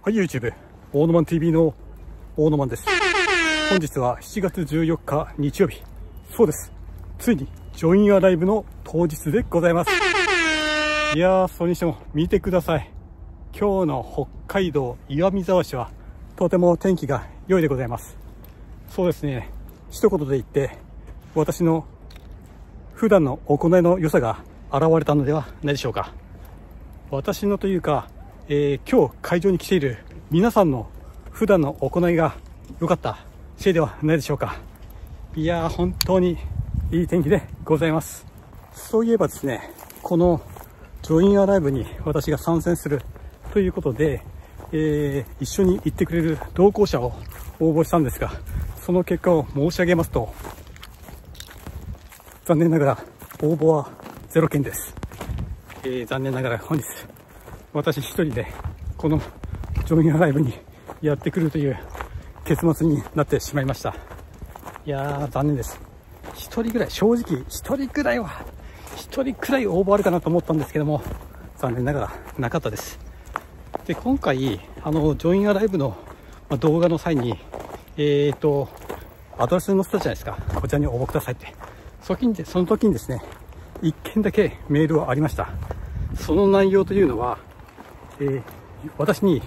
はい、YouTube、オーノマン TV のオーノマンです。本日は7月14日日曜日。そうです。ついにジョインアライブの当日でございます。いやー、それにしても見てください。今日の北海道岩見沢市はとても天気が良いでございます。そうですね。一言で言って、私の普段の行いの良さが現れたのではないでしょうか。私のというか、今日会場に来ている皆さんの普段の行いが良かったせいではないでしょうか。いやー、本当にいい天気でございます。そういえばですね、このジョインアライブに私が参戦するということで、一緒に行ってくれる同行者を応募したんですが、その結果を申し上げますと、残念ながら応募は0件です。残念ながら本日私一人でこのジョインアライブにやってくるという結末になってしまいました。いやー、残念です。一人ぐらい、正直一人くらい応募あるかなと思ったんですけども、残念ながらなかったです。で、今回ジョインアライブの動画の際にアドレス載せたじゃないですか。こちらに応募くださいって。その時にですね、1件だけメールはありました。その内容というのは、私に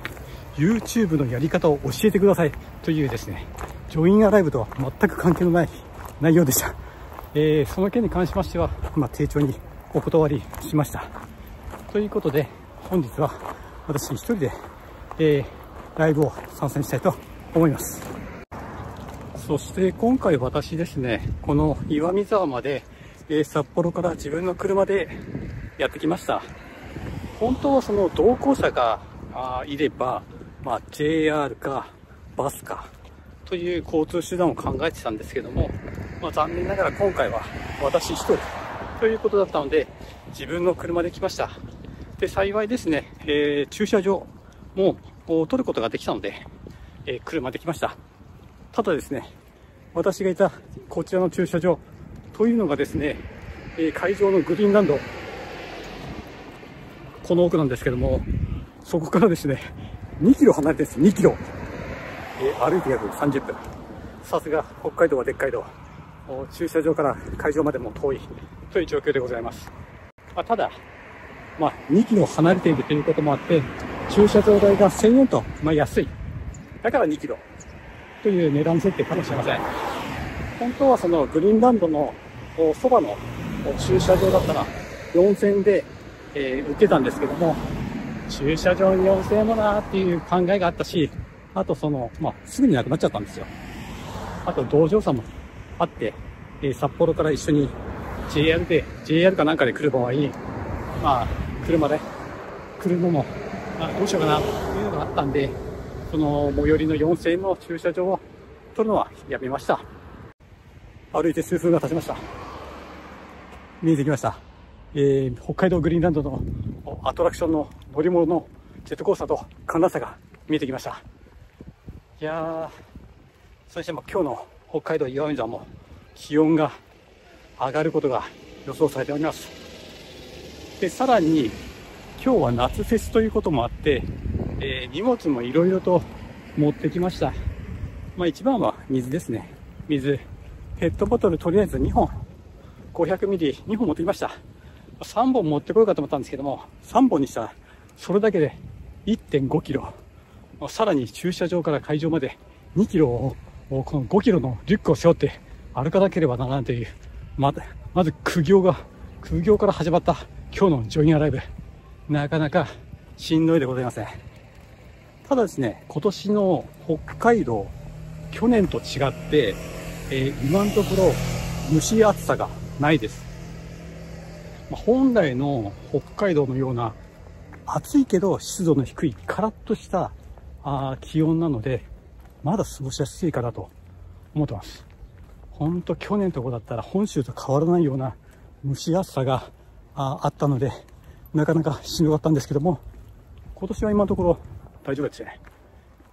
YouTube のやり方を教えてくださいというですね、ジョインアライブとは全く関係のない内容でした。その件に関しましては、丁重にお断りしました。ということで、本日は私一人で、ライブを参戦したいと思います。そして今回私ですね、この岩見沢まで、札幌から自分の車でやってきました。本当はその同行者がいれば、JR かバスかという交通手段を考えてたんですけども、残念ながら今回は私一人ということだったので、自分の車で来ました。で、幸いですね、駐車場も取ることができたので、車で来ました。ただですね、私がいたこちらの駐車場というのがですね、会場のグリーンランド、この奥なんですけども、そこからですね、2キロ離れてです、2キロ。歩いて約30分。さすが北海道はでっかい道。駐車場から会場までも遠いという状況でございます。ただ、2キロ離れているということもあって、駐車場代が1000円と、安い。だから2キロという値段設定かもしれません。本当はそのグリーンランドのそばの駐車場だったら4000円で、売ってたんですけども、駐車場に4000円もなーっていう考えがあったし、あとすぐになくなっちゃったんですよ。あと同乗者もあって、札幌から一緒に JR かなんかで来る場合、車で来るのも、どうしようかなというのがあったんで、その最寄りの4000円の駐車場を取るのはやめました。歩いて数分が経ちました。見えてきました。北海道グリーンランドのアトラクションの乗り物のジェットコースターと観覧車が見えてきました。いやー、そして今日の北海道岩見沢も気温が上がることが予想されております。で、さらに今日は夏フェスということもあって、荷物もいろいろと持ってきました。一番は水ですね。水。ペットボトルとりあえず2本。500ミリ2本持ってきました。3本持ってこようかと思ったんですけども、3本にしたらそれだけで 1.5 キロ。さらに駐車場から会場まで2キロを、この5キロのリュックを背負って歩かなければならないという、まず苦行から始まった今日のジョインアライブ。なかなかしんどいでございません。ただですね、今年の北海道、去年と違って、今のところ蒸し暑さがないです。本来の北海道のような暑いけど湿度の低いカラッとした気温なので、まだ過ごしやすいかなと思ってます。ほんと去年とこだったら本州と変わらないような蒸し暑さがあったので、なかなかしんどかったんですけども、今年は今のところ大丈夫ですね。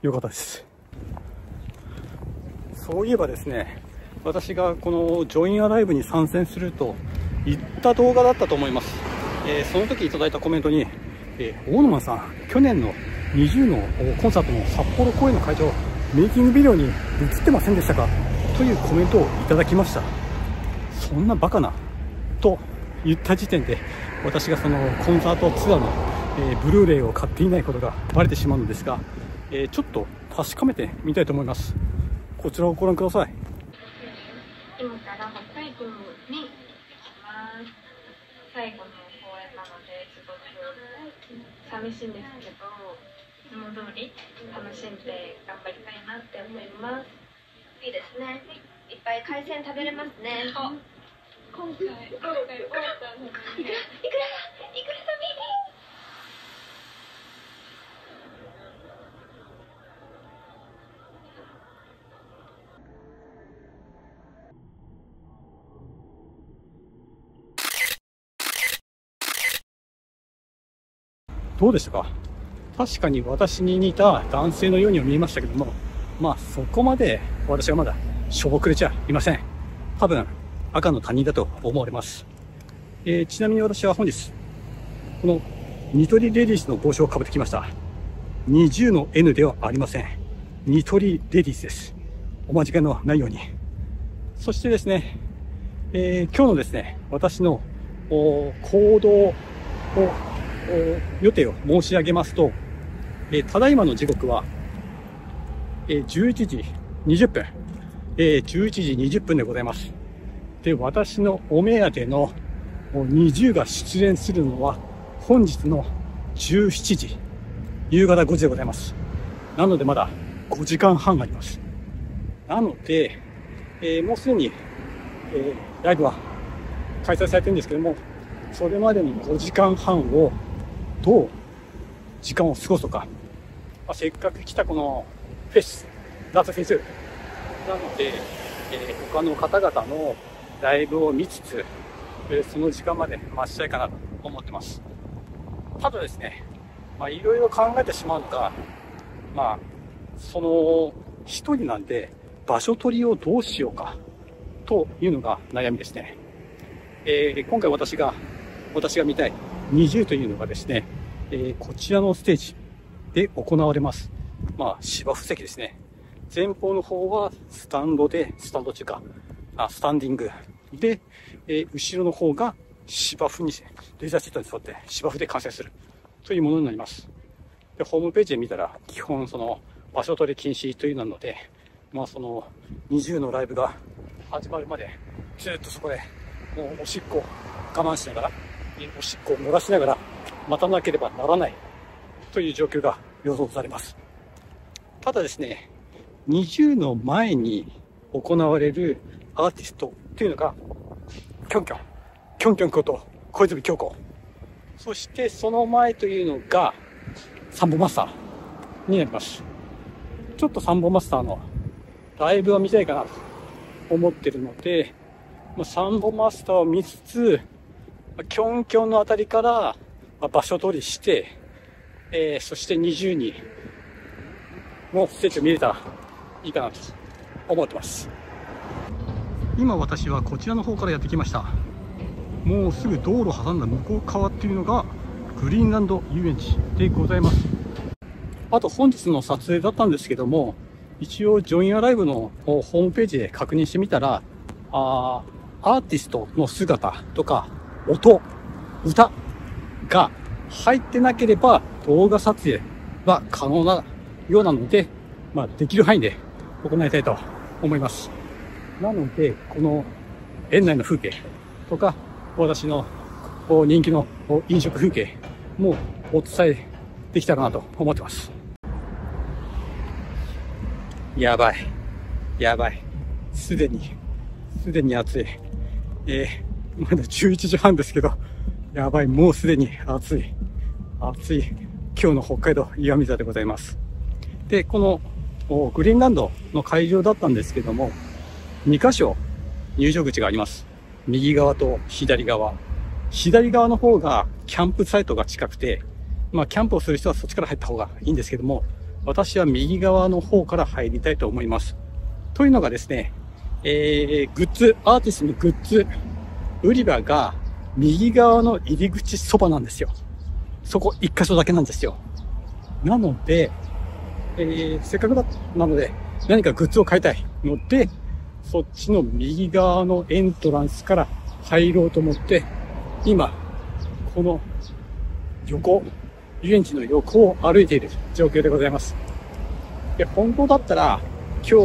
よかったです。そういえばですね、私がこのジョインアライブに参戦すると言った動画だったと思います。その時いただいたコメントに、大沼さん、去年の20のコンサートの札幌公演の会場、メイキングビデオに映ってませんでしたかというコメントをいただきました。そんなバカなと言った時点で、私がそのコンサートツアーの、ブルーレイを買っていないことがバレてしまうのですが、ちょっと確かめてみたいと思います。こちらをご覧ください。今から北海道に行きます。最後の公演なのですごく寂しいんですけど、いつも通り楽しんで頑張りたいなって思います。いいですね。いっぱい海鮮食べれますね。あ、今回終わったのに。いくらサミどうでしたか？確かに私に似た男性のようには見えましたけども、まあそこまで私はまだしょぼくれちゃいません。多分赤の他人だと思われます。ちなみに私は本日、このニトリレディースの帽子をかぶってきました。20の N ではありません。ニトリレディースです。お間違いのないように。そしてですね、今日のですね、私の行動を予定を申し上げますと、ただいまの時刻は、11時20分、11時20分でございます。で、私のお目当ての20が出演するのは本日の17時、夕方5時でございます。なのでまだ5時間半あります。なので、もうすでに、ライブは開催されてるんですけども、それまでに5時間半をどう時間を過ごすのか。せっかく来たこのフェス、ダーツフェスなので、他の方々のライブを見つつ、その時間まで待ちたいかなと思ってます。ただですね、いろいろ考えてしまうのが、その一人なんで場所取りをどうしようかというのが悩みですね。今回私が見たい20というのがですね、こちらのステージで行われます。芝生席ですね。前方の方はスタンドというか、スタンディングで、後ろの方が芝生に、レジャーシートに沿って芝生で観戦するというものになります。で、ホームページで見たら、基本その場所取り禁止というのなので、その20のライブが始まるまで、ずっとそこで、もうおしっこを我慢しながら、おしっこを漏らしながら、待たなければならないという状況が予想されます。ただですね、20の前に行われるアーティストというのが、キョンキョンこと小泉京子。そしてその前というのが、サンボマスターになります。ちょっとサンボマスターのライブを見たいかなと思ってるので、サンボマスターを見つつ、キョンキョンのあたりから場所取りして、そして20にのステージを見れたらいいかなと思ってます。今私はこちらの方からやってきました。もうすぐ道路を挟んだ向こう側っていうのがグリーンランド遊園地でございます。あと本日の撮影だったんですけども、一応ジョインアライブのホームページで確認してみたら、アーティストの姿とか音、歌が入ってなければ動画撮影は可能なようなので、できる範囲で行いたいと思います。なので、この園内の風景とか、私の人気の飲食風景もお伝えできたらなと思ってます。やばい。すでに暑い。まだ11時半ですけど、やばい、もうすでに暑い。今日の北海道岩見沢でございます。で、このグリーンランドの会場だったんですけども、2カ所入場口があります。右側と左側。左側の方がキャンプサイトが近くて、キャンプをする人はそっちから入った方がいいんですけども、私は右側の方から入りたいと思います。というのがですね、アーティストのグッズ売り場が右側の入り口そばなんですよ。そこ1箇所だけなんですよ。なので、せっかくなので何かグッズを買いたいので、そっちの右側のエントランスから入ろうと思って、今、この遊園地の横を歩いている状況でございます。本当だったら今日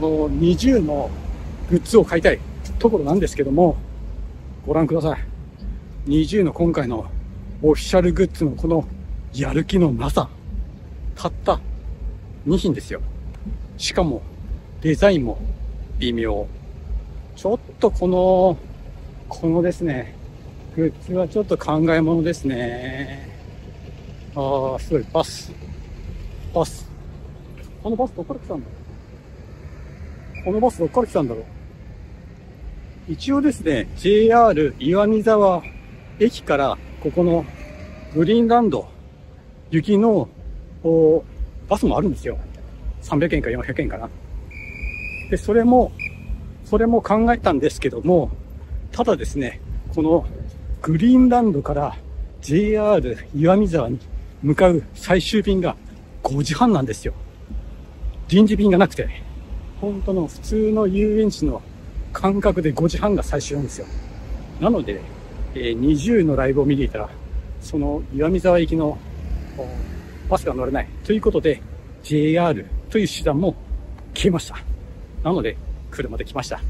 もう20のグッズを買いたいところなんですけども、ご覧ください。20の今回のオフィシャルグッズのこのやる気のなさ。たった2品ですよ。しかもデザインも微妙。ちょっとこのですね、グッズはちょっと考えものですね。すごい。バス。このバスどっから来たんだろう。このバスどっから来たんだろう。一応ですね、JR 岩見沢駅からここのグリーンランド行きのバスもあるんですよ。300円か400円かな。で、それも考えたんですけども、ただですね、このグリーンランドから JR 岩見沢に向かう最終便が5時半なんですよ。臨時便がなくて、本当の普通の遊園地の感覚で5時半が最終なんですよ。なので、20のライブを見に行ったら、その岩見沢行きのバスが乗れないということで、JR という手段も消えました。なので、車で来ました。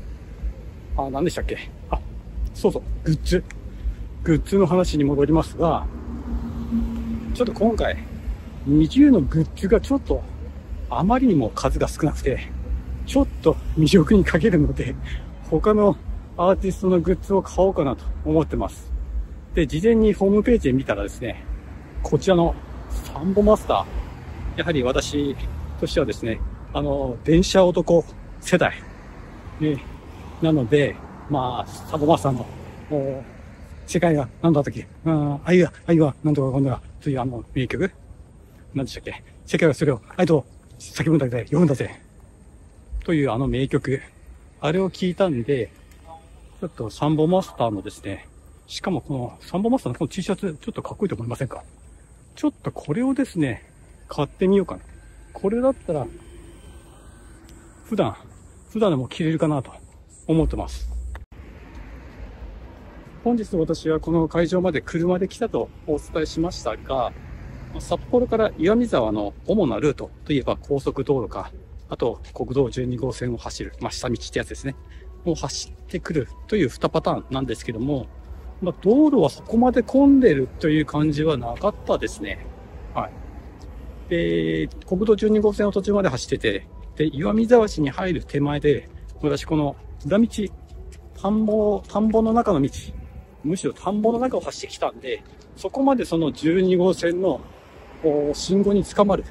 何でしたっけ？そうそう、グッズの話に戻りますが、ちょっと今回、20のグッズがちょっと、あまりにも数が少なくて、ちょっと魅力に欠けるので、他のアーティストのグッズを買おうかなと思ってます。で、事前にホームページで見たらですね、こちらのサンボマスター、やはり私としてはですね、電車男世代、なので、サンボマスターの、世界が何だったっけ、愛は何とか今度は、という名曲何でしたっけ、世界はそれを愛と叫ぶんだぜ、読むんだぜ。という名曲。あれを聞いたんで、ちょっとサンボマスターのですね、しかもこのサンボマスターのこの T シャツ、ちょっとかっこいいと思いませんか？ちょっとこれをですね、買ってみようかな。これだったら、普段でも着れるかなと思ってます。本日私はこの会場まで車で来たとお伝えしましたが、札幌から岩見沢の主なルートといえば高速道路か、あと国道12号線を走る、下道ってやつですね。を走ってくるという2パターンなんですけども、道路はそこまで混んでるという感じはなかったですね。はい。で、国道12号線を途中まで走ってて、で、岩見沢市に入る手前で、私この裏道、田んぼの中の道、むしろ田んぼの中を走ってきたんで、そこまでその12号線の信号に捕まる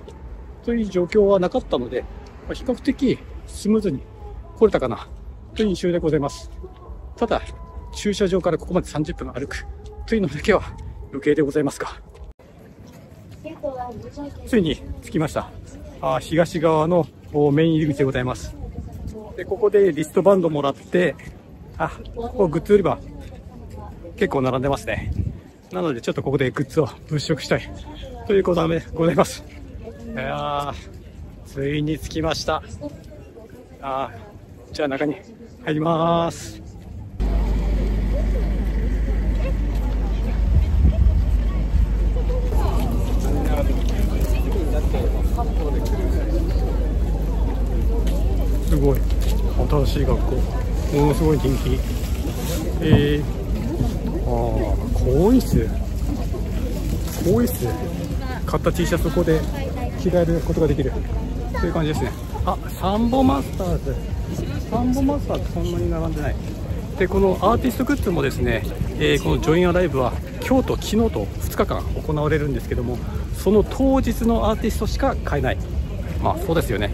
という状況はなかったので、比較的スムーズに来れたかなという印象でございます。ただ、駐車場からここまで30分歩くというのだけは余計でございますが、ついに着きました。東側のメイン入り口でございます。で、ここでリストバンドもらって、ここグッズ売り場結構並んでますね。なのでちょっとここでグッズを物色したいということでございます。ついに着きました。じゃあ中に入ります。すごい新しい学校、ものすごい人気。更衣室買った T シャツをここで着替えることができるという感じですね。サンボマスターズそんなに並んでない。で、このアーティストグッズもですね、このジョインアライブは今日と昨日と2日間行われるんですけども、その当日のアーティストしか買えない。そうですよね。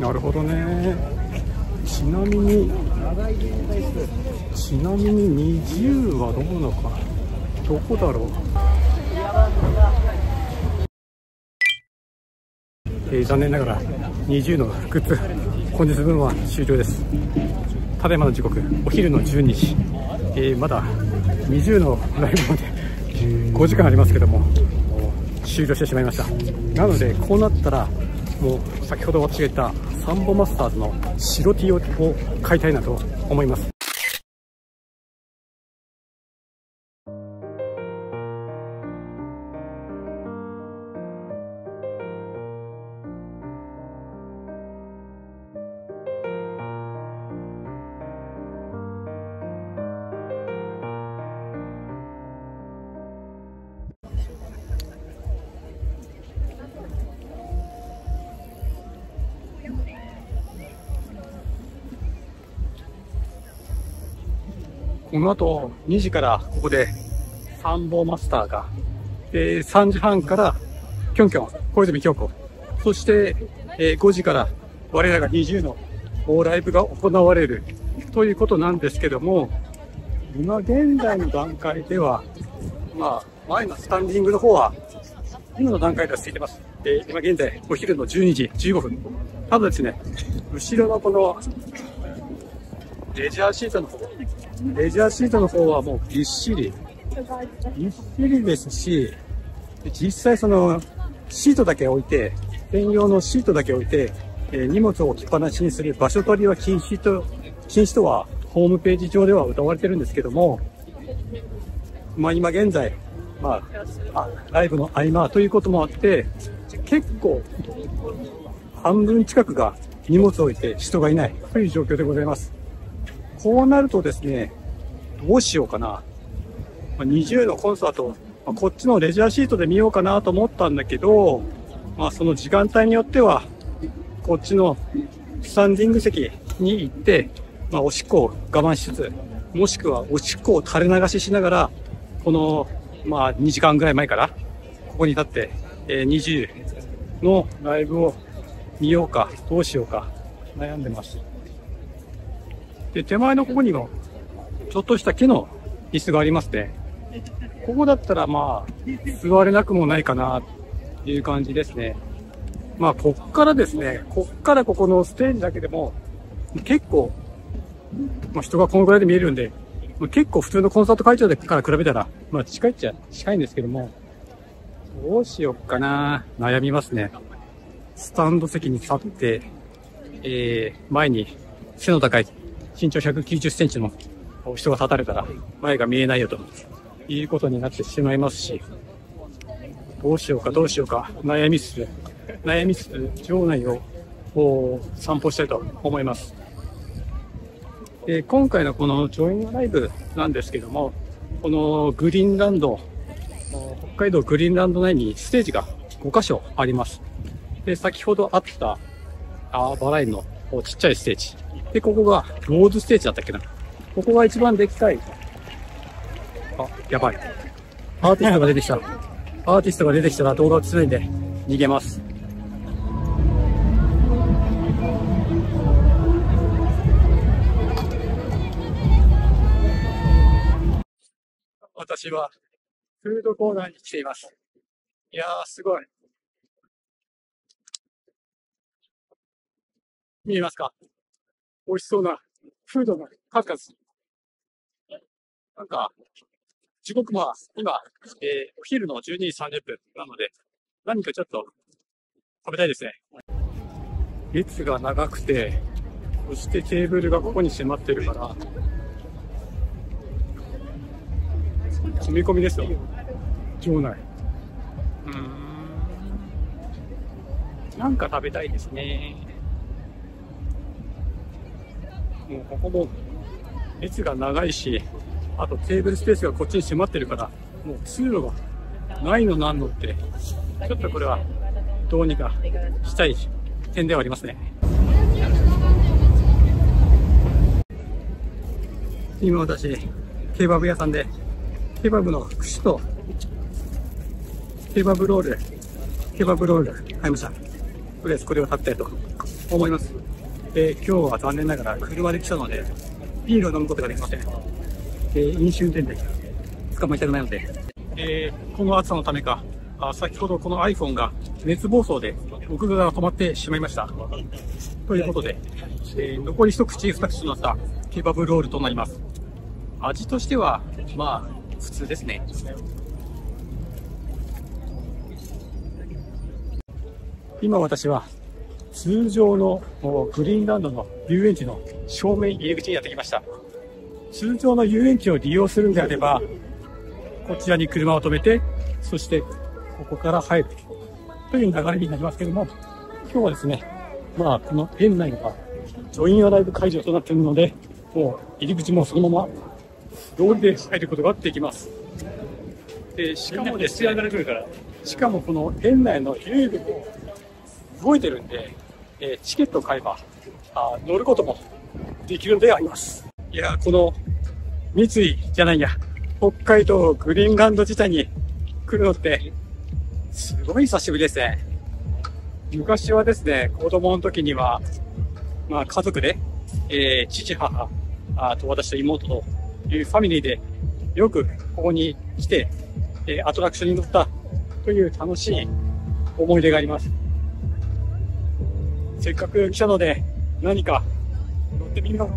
なるほどね。ちなみに20はどうなのか、どこだろう。残念ながら20のグッズ本日分は終了です。ただいまの時刻お昼の12時、まだ20のライブまで5時間ありますけども、終了してしまいました。なのでこうなったらもう先ほど私が言ったサンボマスターズの白 T を買いたいなと思います。この後2時からここでサンボマスターが、3時半からキョンキョン、小泉京子、そして、5時から我らが20のライブが行われるということなんですけども、今現在の段階では、前のスタンディングの方は今の段階では空いてます。今現在お昼の12時15分。ただですね、後ろのこのレジャーシートの方はもうぎっしりですし、実際そのシートだけ置いて、専用のシートだけ置いて、荷物を置きっぱなしにする場所取りは禁止とはホームページ上では謳われてるんですけども、今現在、ライブの合間ということもあって、結構半分近くが荷物を置いて人がいないという状況でございます。こうなるとですね、どうしようかな。20のコンサート、こっちのレジャーシートで見ようかなと思ったんだけど、その時間帯によっては、こっちのスタンディング席に行って、おしっこを我慢しつつ、もしくはおしっこを垂れ流ししながら、この、2時間ぐらい前から、ここに立って、20のライブを見ようか、どうしようか、悩んでます。で、手前のここにも、ちょっとした木の椅子がありますね。ここだったら座れなくもないかな、という感じですね。こっからですね、ここのステージだけでも、結構、人がこのぐらいで見えるんで、結構普通のコンサート会場から比べたら、近いっちゃ近いんですけども、どうしよっかな、悩みますね。スタンド席に立って、前に背の高い身長190センチの人が立たれたら前が見えないよということになってしまいますし、どうしようか悩みつつ場内を散歩したいと思います。今回のこのジョインライブなんですけども、このグリーンランド、北海道グリーンランド内にステージが5カ所あります。で、先ほどあったバラ園のちっちゃいステージで、ここがローズステージだったっけな。ここが一番でっかい。やばい。アーティストが出てきたら動画をつないで逃げます。私はフードコーナーに来ています。いやー、すごい。見えますか？美味しそうなフードの数々。時刻は今、お昼の12時30分なので、何かちょっと食べたいですね。列が長くて、そしてテーブルがここに迫ってるから、込み込みですよ、場内。なんか食べたいですね。もうここも列が長いし、あとテーブルスペースがこっちに迫ってるから、もう通路がないのなんのって、ちょっとこれはどうにかしたい点ではありますね。今私、ケバブ屋さんで、ケバブの串と、ケバブロール買いました。とりあえずこれを食べたいと思います。今日は残念ながら車で来たので、ビールを飲むことができません。飲酒運転で捕まりたくないので、この暑さのためか、先ほどこの iPhone が熱暴走で録画が止まってしまいました。ということで、残り一口二口となったケバブロールとなります。味としては、普通ですね。今私は通常のグリーンランドの遊園地の正面入り口にやってきました。通常の遊園地を利用するんであれば、こちらに車を止めて、そしてここから入るという流れになりますけども、今日はですね、この園内がジョインアライブ会場となっているので、もう入り口もそのまま通りで入ることができます。で、しかもですね、しかもこの園内の遊具も動いてるんで、チケットを買えば乗ることもできるのであります。いや、この三井じゃないや、北海道グリーンランド自体に来るのってすごい久しぶりですね。昔はですね、子供の時には、家族で、父、母と私と妹というファミリーでよくここに来て、アトラクションに乗ったという楽しい思い出があります。せっかく来たので何か乗ってみよう。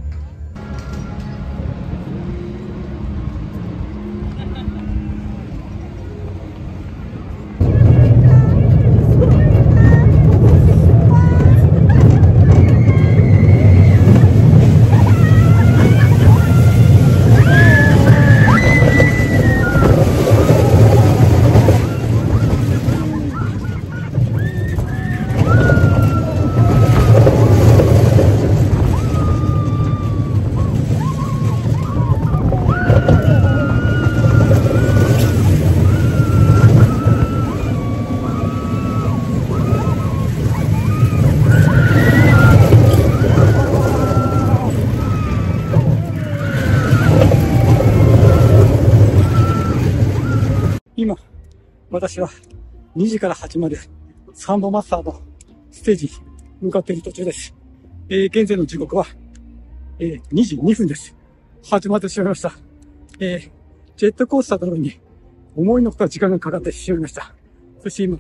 今、私は2時から始まるサンボマスターのステージに向かっている途中です。現在の時刻は、2時2分です。始まってしまいました。ジェットコースターなのに思いのほか時間がかかってしまいました。そして今、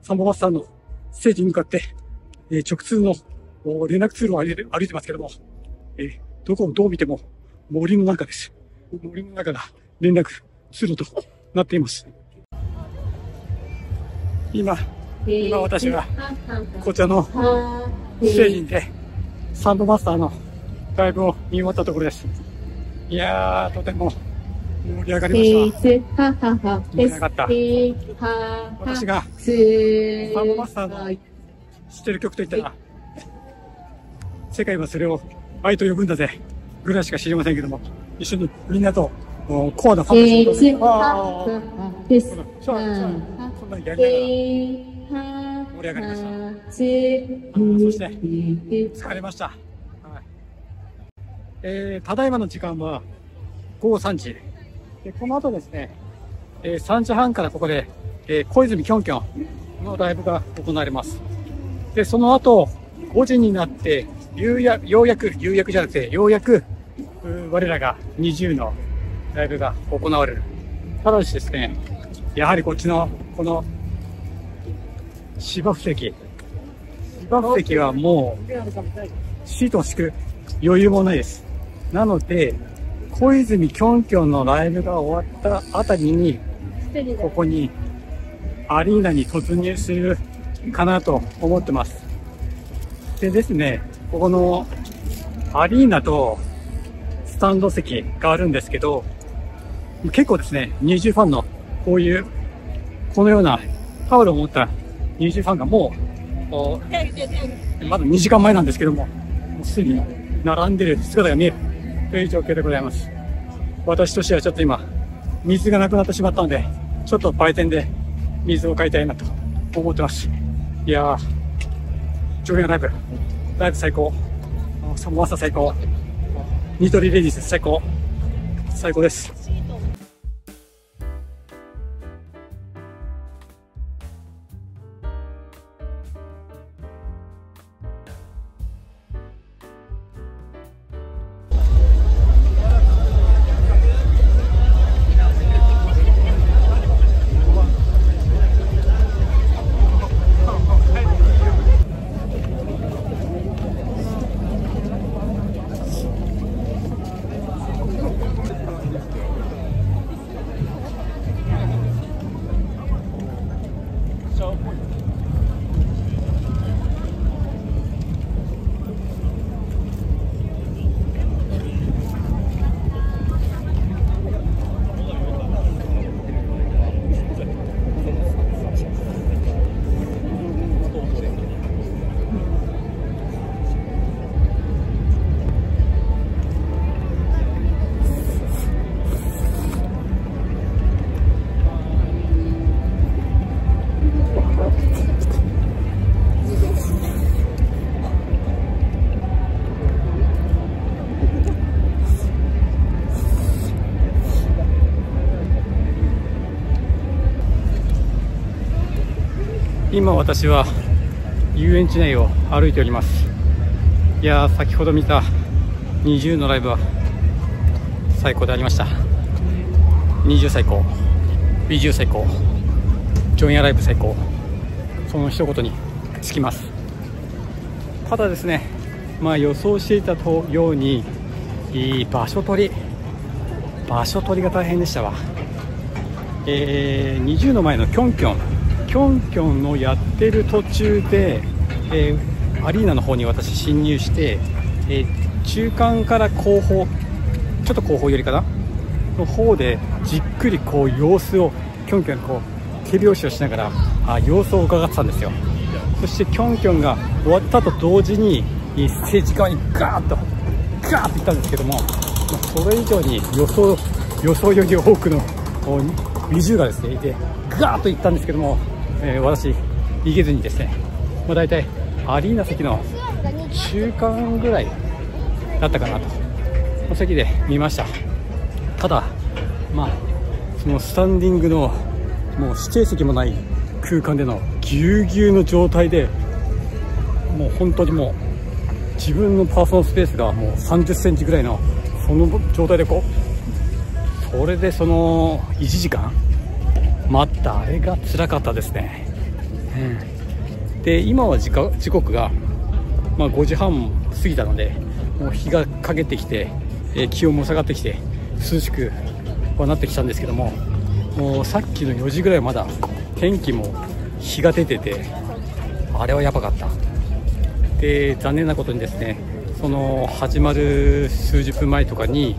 サンボマスターのステージに向かって、直通の連絡通路を歩いてますけども、どこをどう見ても森の中です。森の中が連絡通路となっています。今私はこちらのステージでサンボマスターのライブを見終わったところです。いやー、とても盛り上がりました。盛り上がった。私がサンボマスターの知ってる曲といったら、世界はそれを愛と呼ぶんだぜぐらいしか知りませんけども、一緒にみんなとコアなファンとしてこんなにやりながら盛り上がりました。そして疲れました。ただいまの時間は午後3時で、この後ですね、3時半からここで、小泉きょんきょんのライブが行われます。で、その後5時になってようやく我らがNiziUのライブが行われる。ただしですね、やはりこっちのこの芝生席はもうシートを敷く余裕もないです。なので小泉きょんきょんのライブが終わったあたりにここにアリーナに突入するかなと思ってます。でですね、ここのアリーナとスタンド席があるんですけど、結構ですね、NiziUファンのこのようなタオルを持ったNiziUファンがもうまだ2時間前なんですけども、すでに並んでる姿が見えるという状況でございます。私としてはちょっと今水がなくなってしまったので、ちょっと売店で水を買いたいなと思ってます。いやー、ジョインライブ最高、サンボマスター最高、ニトリレディース最高です。今私は遊園地内を歩いております。いやー、先ほど見たNiziUのライブは最高でありました。NiziU最高、BiZu最高、ジョインアライブ最高、その一言に尽きます。ただですね、予想していたように場所取りが大変でしたわ。NiziUの前のキョンキョンのやってる途中で、アリーナの方に私侵入して、中間から後方、ちょっと後方寄りかなの方でじっくりこう様子をキョンキョンこう手拍子をしながら様子を伺ってたんですよ。そしてキョンキョンが終わったと同時にステージ側にガーッと行ったんですけども、それ以上に予想より多くのBiZuがですねいてガーッと行ったんですけども、私行けずにですね、だいたいアリーナ席の中間ぐらいだったかなとの席で見ました。ただそのスタンディングのもう指定席もない空間でのぎゅうぎゅうの状態で、もう本当にもう自分のパーソナルスペースがもう30センチぐらいのその状態でそれでその1時間待った、あれが辛かったですね。で今は時刻が5時半過ぎたので、もう日が陰ってきて、気温も下がってきて涼しくはなってきたんですけども、もうさっきの4時ぐらいまだ天気も日が出てて、あれはやばかった。で残念なことにですね、その始まる数十分前とかに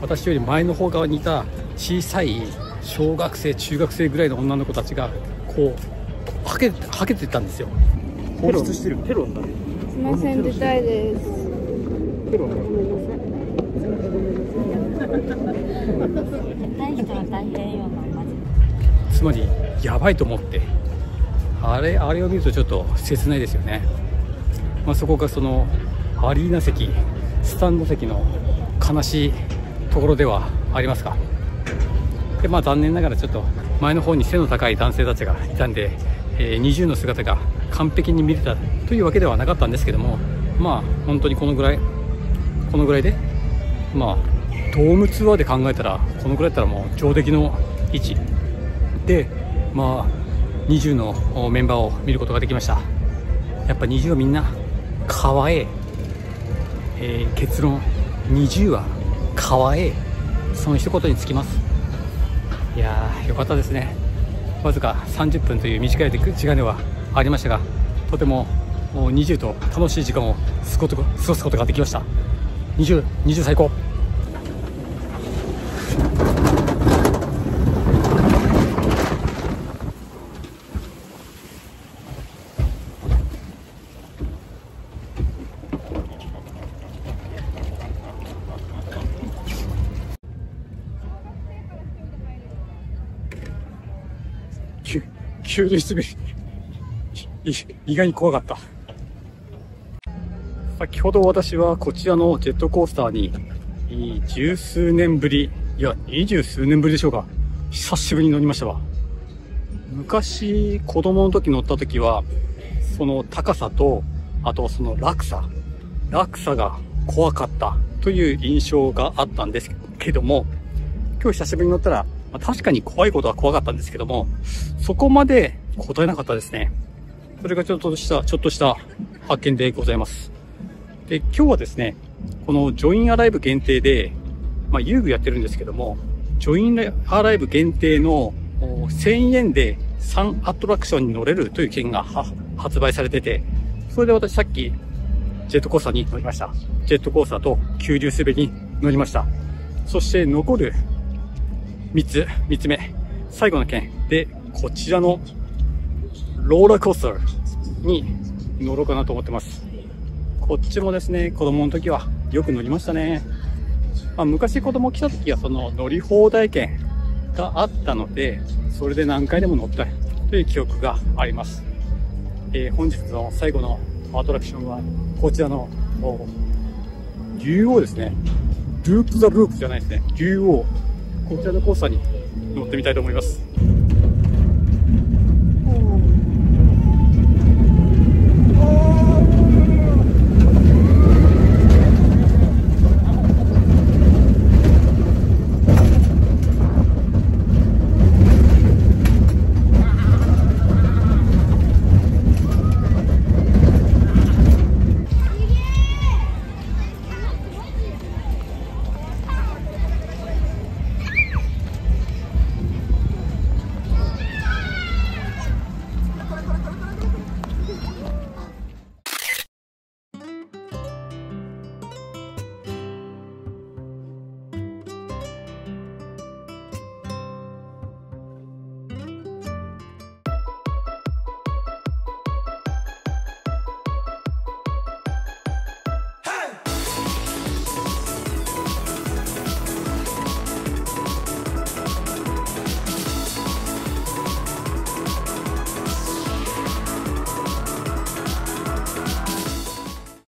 私より前の方側にいた小さい小学生中学生ぐらいの女の子たちがこうはけてったんですよ。放出してるペロンだね。すみません、出たいです。ペロンだ。大人は大変よな、マジで。つまりやばいと思って、あれを見るとちょっと切ないですよね。そこがそのアリーナ席、スタンド席の悲しいところではありますか。で残念ながらちょっと前の方に背の高い男性たちがいたんで、NiziUの姿が完璧に見れたというわけではなかったんですけども、本当にこのぐらいでドームツアーで考えたらこのぐらいだったらもう上出来の位置でNiziUのメンバーを見ることができました。やっぱNiziUはみんなかわええ、結論NiziUはかわええ、その一言につきます。いやーよかったですね。わずか30分という短い時間ではありましたが、とてもNiziUと楽しい時間を過ごすことができました。NiziU最高。急に滑り意外に怖かった。先ほど私はこちらのジェットコースターに十数年ぶり、いや20数年ぶりでしょうか、久しぶりに乗りましたわ。昔子供の時乗った時はその高さと、あとその落差が怖かったという印象があったんですけども、今日久しぶりに乗ったら確かに怖いことは怖かったんですけども、そこまで答えなかったですね。それがちょっとした発見でございます。で、今日はですね、このジョインアライブ限定で、遊具やってるんですけども、ジョインアライブ限定の1000円で3アトラクションに乗れるという券が発売されてて、それで私さっきジェットコースターに乗りました。ジェットコースターと急流滑りに乗りました。そして残る3つ目、最後の件で、こちらのローラーコースターに乗ろうかなと思ってます。こっちもですね、子供の時はよく乗りましたね。昔子供来た時はその乗り放題券があったので、それで何回でも乗ったという記憶があります。本日の最後のアトラクションは、こちらの竜王ですね。ループ・ザ・ループじゃないですね。竜王。こちらのコースターに乗ってみたいと思います。